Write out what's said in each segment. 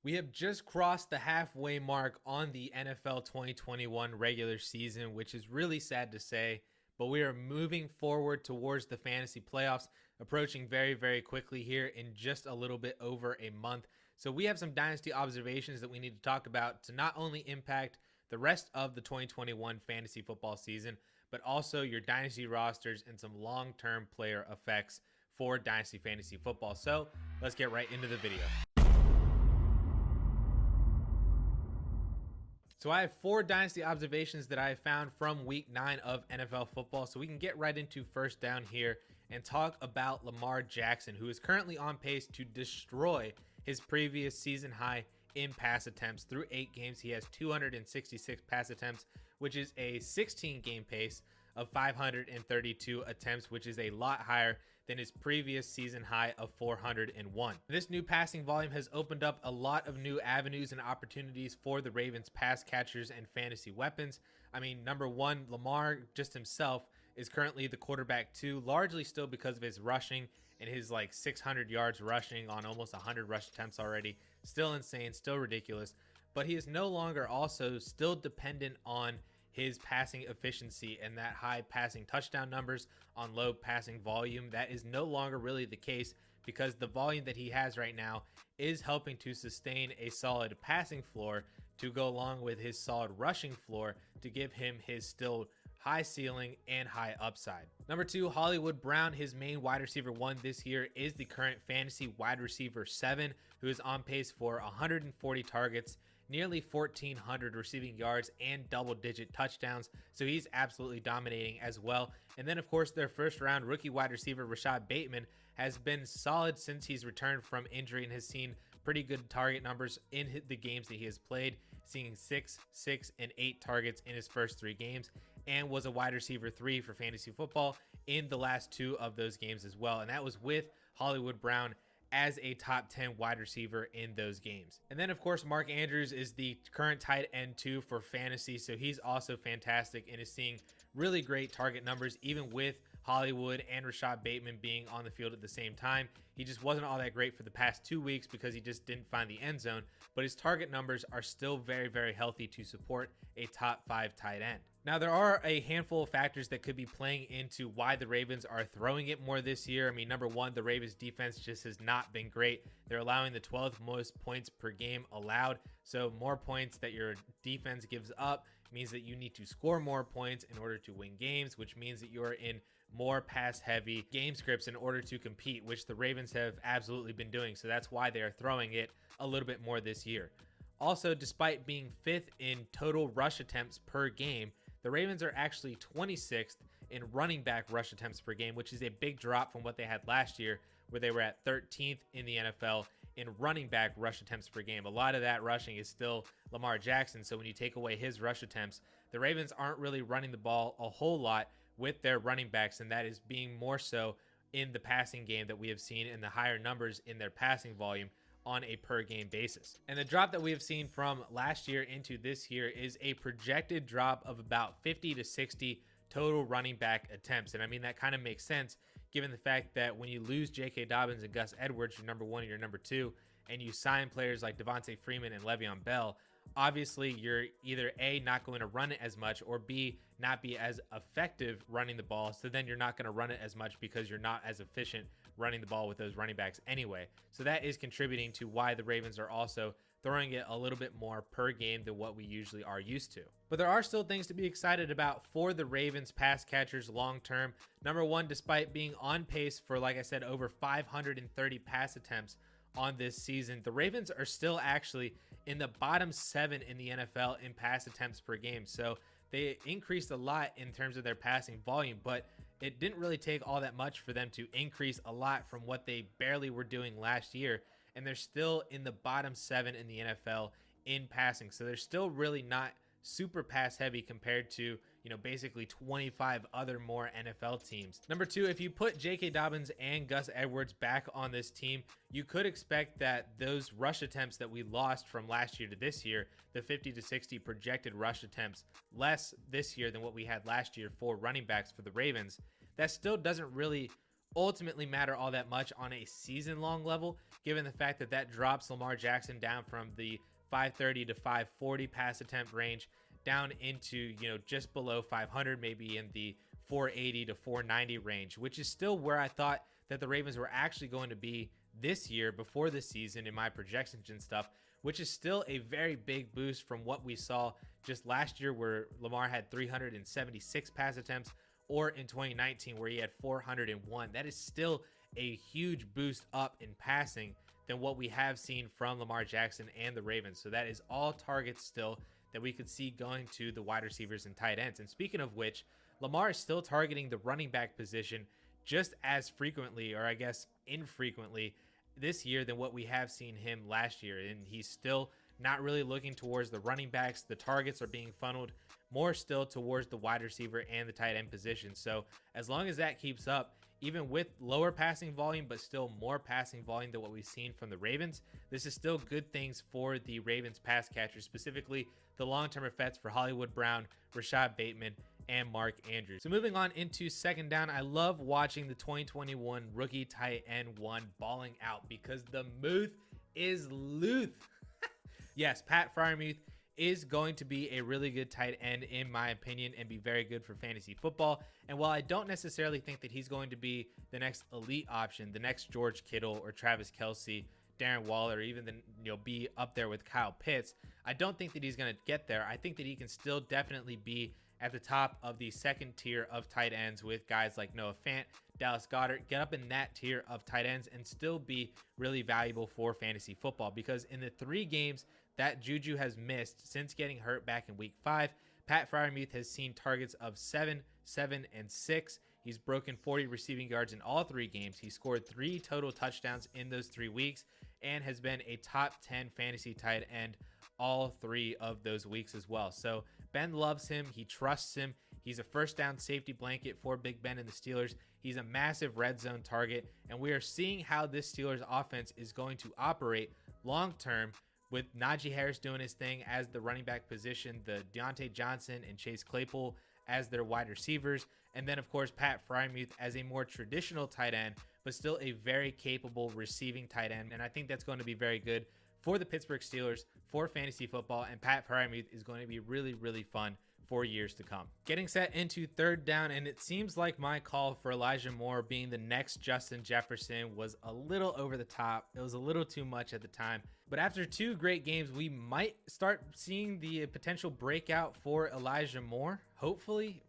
We have just crossed the halfway mark on the NFL 2021 regular season, which is really sad to say, but we are moving forward towards the fantasy playoffs, approaching very, very quickly here in just a little bit over a month. So we have some dynasty observations that we need to talk about to not only impact the rest of the 2021 fantasy football season, but also your dynasty rosters and some long-term player effects for dynasty fantasy football. So let's get right into the video. So I have 4 dynasty observations that I have found from week 9 of NFL football. So we can get right into first down here and talk about Lamar Jackson, who is currently on pace to destroy his previous season high in pass attempts. Through 8 games, he has 266 pass attempts, which is a 16-game pace of 532 attempts, which is a lot higher than his previous season high of 401. This new passing volume has opened up a lot of new avenues and opportunities for the Ravens pass catchers and fantasy weapons. I mean, number one, Lamar just himself is currently the quarterback 2, largely still because of his rushing and his 600 yards rushing on almost 100 rush attempts already. Still insane, still ridiculous, but he is no longer also still dependent on his passing efficiency and that high passing touchdown numbers on low passing volume. That is no longer really the case because the volume that he has right now is helping to sustain a solid passing floor to go along with his solid rushing floor to give him his still high ceiling and high upside. Number 2, Hollywood Brown, his main wide receiver 1 this year, is the current fantasy wide receiver 7, who is on pace for 140 targets, nearly 1,400 receiving yards, and double-digit touchdowns. So he's absolutely dominating as well. And then, of course, their first-round rookie wide receiver, Rashad Bateman, has been solid since he's returned from injury and has seen pretty good target numbers in the games that he has played, seeing 6, 6, and 8 targets in his first 3 games, and was a wide receiver 3 for fantasy football in the last 2 of those games as well. And that was with Hollywood Brown as a top 10 wide receiver in those games. And then, of course, Mark Andrews is the current tight end 2 for fantasy. So he's also fantastic and is seeing really great target numbers, even with Hollywood and Rashad Bateman being on the field at the same time. He just wasn't all that great for the past 2 weeks because he just didn't find the end zone, but his target numbers are still very, very healthy to support a top 5 tight end. Now, there are a handful of factors that could be playing into why the Ravens are throwing it more this year. I mean, number 1, the Ravens defense just has not been great. They're allowing the 12th most points per game allowed. So more points that your defense gives up means that you need to score more points in order to win games, which means that you're in more pass heavy game scripts in order to compete, which the Ravens have absolutely been doing. So that's why they are throwing it a little bit more this year. Also, despite being 5th in total rush attempts per game, the Ravens are actually 26th in running back rush attempts per game, which is a big drop from what they had last year, where they were at 13th in the NFL in running back rush attempts per game. A lot of that rushing is still Lamar Jackson. So when you take away his rush attempts, the Ravens aren't really running the ball a whole lot with their running backs, and that is being more so in the passing game that we have seen in the higher numbers in their passing volume on a per game basis. And the drop that we have seen from last year into this year is a projected drop of about 50 to 60 total running back attempts. And I mean, that kind of makes sense given the fact that when you lose J.K. Dobbins and Gus Edwards, your number 1 and your number 2, and you sign players like Devontae Freeman and Le'Veon Bell, obviously you're either A, not going to run it as much, or B, not be as effective running the ball. So then you're not going to run it as much because you're not as efficient running the ball with those running backs anyway. So that is contributing to why the Ravens are also throwing it a little bit more per game than what we usually are used to. But there are still things to be excited about for the Ravens pass catchers long term. Number 1, despite being on pace for, like I said, over 530 pass attempts on this season, the Ravens are still actually in the bottom 7 in the NFL in pass attempts per game. So they increased a lot in terms of their passing volume, but it didn't really take all that much for them to increase a lot from what they barely were doing last year. And they're still in the bottom 7 in the NFL in passing. So they're still really not super pass heavy compared to, basically 25 other more NFL teams. Number 2, if you put J.K. Dobbins and Gus Edwards back on this team, you could expect that those rush attempts that we lost from last year to this year, the 50 to 60 projected rush attempts, less this year than what we had last year for running backs for the Ravens, that still doesn't really ultimately matter all that much on a season-long level, given the fact that that drops Lamar Jackson down from the 530 to 540 pass attempt range down into, just below 500, maybe in the 480 to 490 range, which is still where I thought that the Ravens were actually going to be this year before the season in my projections and stuff, which is still a very big boost from what we saw just last year, where Lamar had 376 pass attempts, or in 2019 where he had 401. That is still a huge boost up in passing than what we have seen from Lamar Jackson and the Ravens. So that is all targets still that we could see going to the wide receivers and tight ends. And speaking of which, Lamar is still targeting the running back position just as frequently, or I guess infrequently, this year than what we have seen him last year. And he's still not really looking towards the running backs. The targets are being funneled more still towards the wide receiver and the tight end position. So as long as that keeps up, even with lower passing volume, but still more passing volume than what we've seen from the Ravens, this is still good things for the Ravens pass catchers, specifically the long-term effects for Hollywood Brown, Rashad Bateman, and Mark Andrews. So moving on into second down, I love watching the 2021 rookie tight end one balling out because the Muth is Luth. Yes, Pat Freiermuth is going to be a really good tight end in my opinion and be very good for fantasy football. And while I don't necessarily think that he's going to be the next elite option, the next George Kittle or Travis Kelce, Darren Waller, or even be up there with Kyle Pitts, I don't think that he's going to get there. I think that he can still definitely be at the top of the second tier of tight ends with guys like Noah Fant, Dallas Goedert, get up in that tier of tight ends and still be really valuable for fantasy football, because in the 3 games that Juju has missed since getting hurt back in week 5, Pat Freiermuth has seen targets of 7, 7, and 6. He's broken 40 receiving yards in all 3 games. He scored 3 total touchdowns in those 3 weeks and has been a top 10 fantasy tight end all 3 of those weeks as well. So Ben loves him. He trusts him. He's a first down safety blanket for Big Ben and the Steelers. He's a massive red zone target, and we are seeing how this Steelers offense is going to operate long term, with Najee Harris doing his thing as the running back position, the Deontay Johnson and Chase Claypool as their wide receivers, and then of course Pat Freiermuth as a more traditional tight end, but still a very capable receiving tight end. And I think that's going to be very good for the Pittsburgh Steelers for fantasy football, and Pat Freiermuth is going to be really, really fun for years to come. Getting set into third down, and it seems like my call for Elijah Moore being the next Justin Jefferson was a little over the top. It was a little too much at the time. But after 2 great games, we might start seeing the potential breakout for Elijah Moore. Hopefully,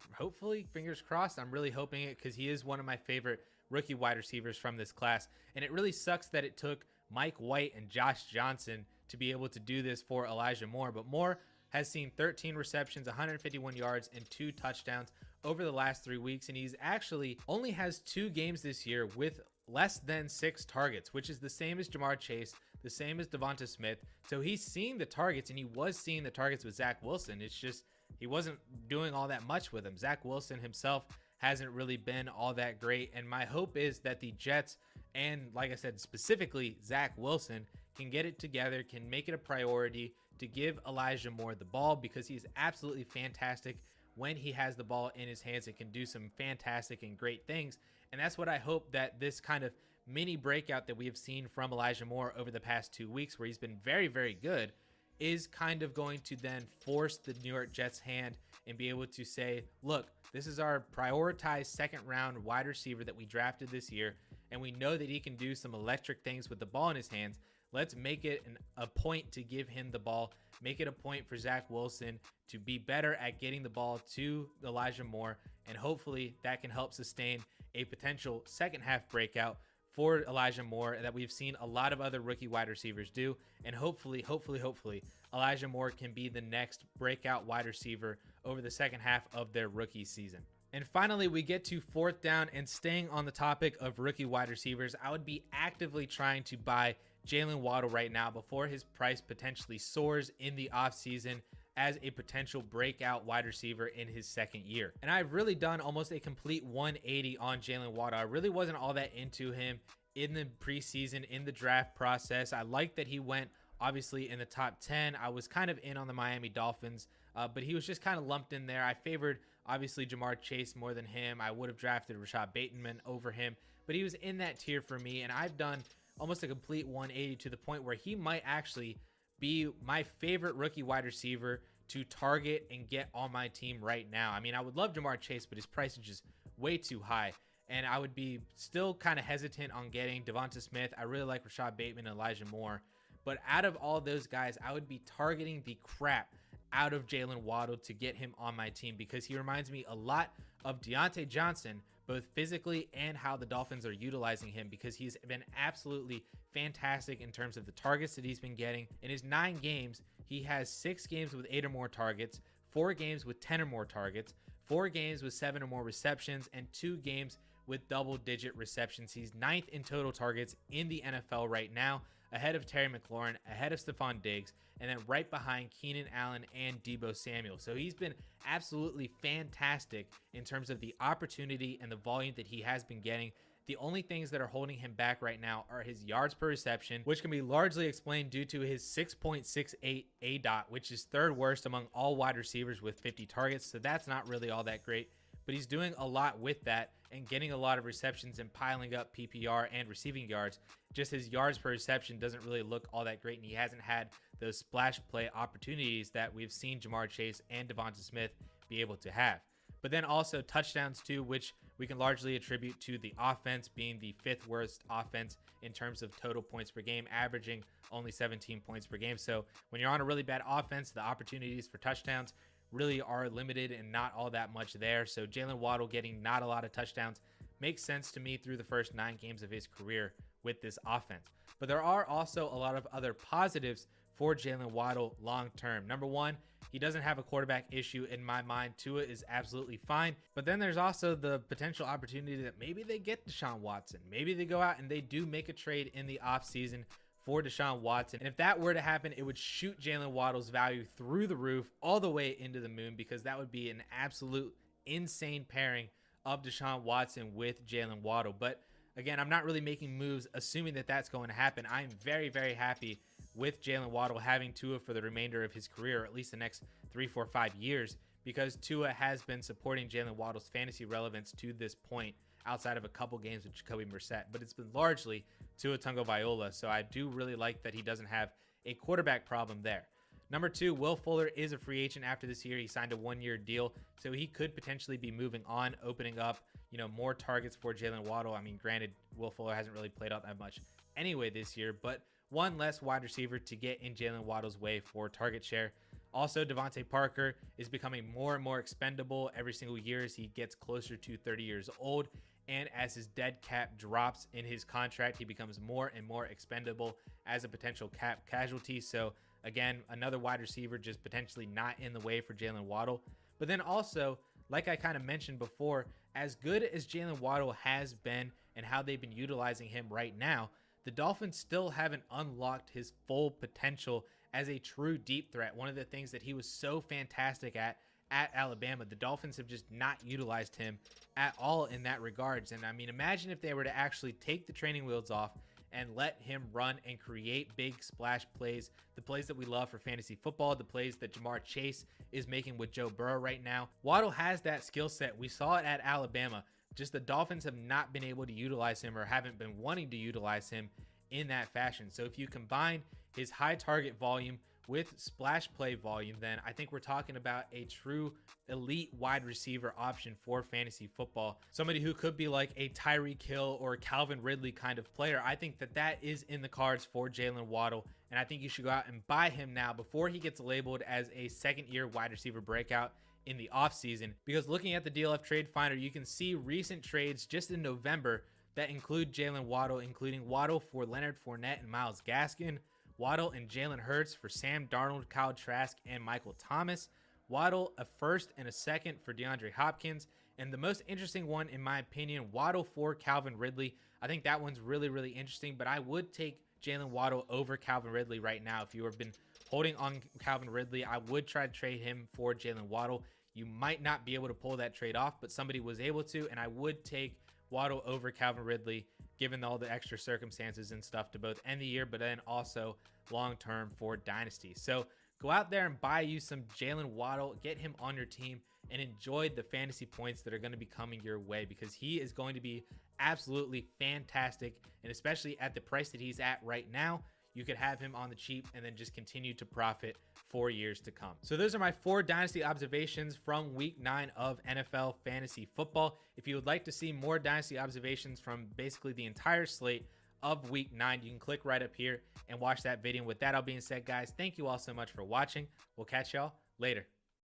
fingers crossed. I'm really hoping it, because he is one of my favorite rookie wide receivers from this class. And it really sucks that it took Mike White and Josh Johnson to be able to do this for Elijah Moore. But Moore has seen 13 receptions, 151 yards, and 2 touchdowns over the last 3 weeks. And he's actually only has 2 games this year with less than 6 targets, which is the same as Jamar Chase, the same as Devonta Smith. So he's seeing the targets, and he was seeing the targets with Zach Wilson. It's just he wasn't doing all that much with him. Zach Wilson himself hasn't really been all that great. And my hope is that the Jets, and like I said, specifically Zach Wilson, can get it together, can make it a priority to give Elijah Moore the ball, because he's absolutely fantastic when he has the ball in his hands and can do some fantastic and great things. And that's what I hope that this kind of mini breakout that we have seen from Elijah Moore over the past 2 weeks, where he's been very, very good, is kind of going to then force the New York Jets' hand and be able to say, look, this is our prioritized second round wide receiver that we drafted this year, and we know that he can do some electric things with the ball in his hands. Let's make it a point to give him the ball. Make it a point for Zach Wilson to be better at getting the ball to Elijah Moore. And hopefully that can help sustain a potential second half breakout for Elijah Moore that we've seen a lot of other rookie wide receivers do. And hopefully, Elijah Moore can be the next breakout wide receiver over the second half of their rookie season. And finally, we get to fourth down, and staying on the topic of rookie wide receivers, I would be actively trying to buy Jaylen Waddle right now before his price potentially soars in the offseason as a potential breakout wide receiver in his second year. And I've really done almost a complete 180 on Jaylen Waddle. I really wasn't all that into him in the preseason, in the draft process. I liked that he went obviously in the top 10. I was kind of in on the Miami Dolphins, but he was just kind of lumped in there. I favored obviously Jamar Chase more than him. I would have drafted Rashad Bateman over him, but he was in that tier for me, and I've done almost a complete 180 to the point where he might actually be my favorite rookie wide receiver to target and get on my team right now. I mean, I would love Ja'Marr Chase, but his price is just way too high. And I would be still kind of hesitant on getting Devonta Smith. I really like Rashad Bateman and Elijah Moore. But out of all those guys, I would be targeting the crap out of Jaylen Waddle to get him on my team, because he reminds me a lot of Deontay Johnson, both physically and how the Dolphins are utilizing him, because he's been absolutely fantastic in terms of the targets that he's been getting. In his 9 games, he has 6 games with 8 or more targets, 4 games with 10 or more targets, 4 games with 7 or more receptions, and 2 games with double-digit receptions. He's 9th in total targets in the NFL right now, ahead of Terry McLaurin, ahead of Stephon Diggs, and then right behind Keenan Allen and Deebo Samuel. So he's been absolutely fantastic in terms of the opportunity and the volume that he has been getting. The only things that are holding him back right now are his yards per reception, which can be largely explained due to his 6.68 ADOT, which is 3rd worst among all wide receivers with 50 targets. So that's not really all that great, but he's doing a lot with that and getting a lot of receptions and piling up PPR and receiving yards. Just his yards per reception doesn't really look all that great, and he hasn't had those splash play opportunities that we've seen Ja'Marr Chase and Devonta Smith be able to have. But then also touchdowns too, which we can largely attribute to the offense being the 5th worst offense in terms of total points per game, averaging only 17 points per game. So when you're on a really bad offense, the opportunities for touchdowns really are limited and not all that much there. So Jaylen Waddle getting not a lot of touchdowns makes sense to me through the first 9 games of his career with this offense. But there are also a lot of other positives for Jaylen Waddle long term. Number one, he doesn't have a quarterback issue in my mind. Tua is absolutely fine. But then there's also the potential opportunity that maybe they get Deshaun Watson. Maybe they go out and they do make a trade in the offseason for Deshaun Watson. And if that were to happen, it would shoot Jaylen Waddle's value through the roof all the way into the moon, because that would be an absolute insane pairing of Deshaun Watson with Jaylen Waddle. But again, I'm not really making moves assuming that that's going to happen. I'm very, very happy with Jaylen Waddle having Tua for the remainder of his career, or at least the next 3, 4, 5 years, because Tua has been supporting Jaylen Waddle's fantasy relevance to this point, outside of a couple games with Jacoby Brissett, but it's been largely Tua Tagovailoa. So I do really like that he doesn't have a quarterback problem there. Number 2, Will Fuller is a free agent after this year. He signed a 1-year deal, so he could potentially be moving on, opening up, more targets for Jaylen Waddle. I mean, granted, Will Fuller hasn't really played out that much anyway this year, but one less wide receiver to get in Jaylen Waddle's way for target share. Also, Devontae Parker is becoming more and more expendable every single year as he gets closer to 30 years old. And as his dead cap drops in his contract, he becomes more and more expendable as a potential cap casualty. So again, another wide receiver just potentially not in the way for Jaylen Waddle. But then also, like I kind of mentioned before, as good as Jaylen Waddle has been and how they've been utilizing him right now, the Dolphins still haven't unlocked his full potential as a true deep threat. One of the things that he was so fantastic at Alabama, the Dolphins have just not utilized him at all in that regards. And I mean, imagine if they were to actually take the training wheels off and let him run and create big splash plays, the plays that we love for fantasy football, the plays that Ja'Marr Chase is making with Joe Burrow right now. Waddle has that skill set. We saw it at Alabama. Just the Dolphins have not been able to utilize him, or haven't been wanting to utilize him in that fashion. So if you combine his high target volume with splash play volume, then I think we're talking about a true elite wide receiver option for fantasy football. Somebody who could be like a Tyreek Hill or Calvin Ridley kind of player. I think that that is in the cards for Jaylen Waddle, and I think you should go out and buy him now before he gets labeled as a second-year wide receiver breakout in the offseason. Because looking at the DLF Trade Finder, you can see recent trades just in November that include Jaylen Waddle, including Waddle for Leonard Fournette and Myles Gaskin, Waddle and Jalen Hurts for Sam Darnold, Kyle Trask, and Michael Thomas, Waddle a first and a second for DeAndre Hopkins, and the most interesting one, in my opinion, Waddle for Calvin Ridley. I think that one's really, really interesting, but I would take Jaylen Waddle over Calvin Ridley right now. If you have been holding on Calvin Ridley, I would try to trade him for Jaylen Waddle. You might not be able to pull that trade off, but somebody was able to, and I would take Waddle over Calvin Ridley, given all the extra circumstances and stuff to both end the year, but then also long-term for Dynasty. So Go out there and buy you some Jaylen Waddle, get him on your team, and enjoy the fantasy points that are going to be coming your way, because he is going to be absolutely fantastic. And especially at the price that he's at right now, you could have him on the cheap and then just continue to profit for years to come. So those are my 4 dynasty observations from week 9 of NFL fantasy football. If you would like to see more dynasty observations from basically the entire slate of week 9, you can click right up here and watch that video. With that all being said, guys, thank you all so much for watching. We'll catch y'all later.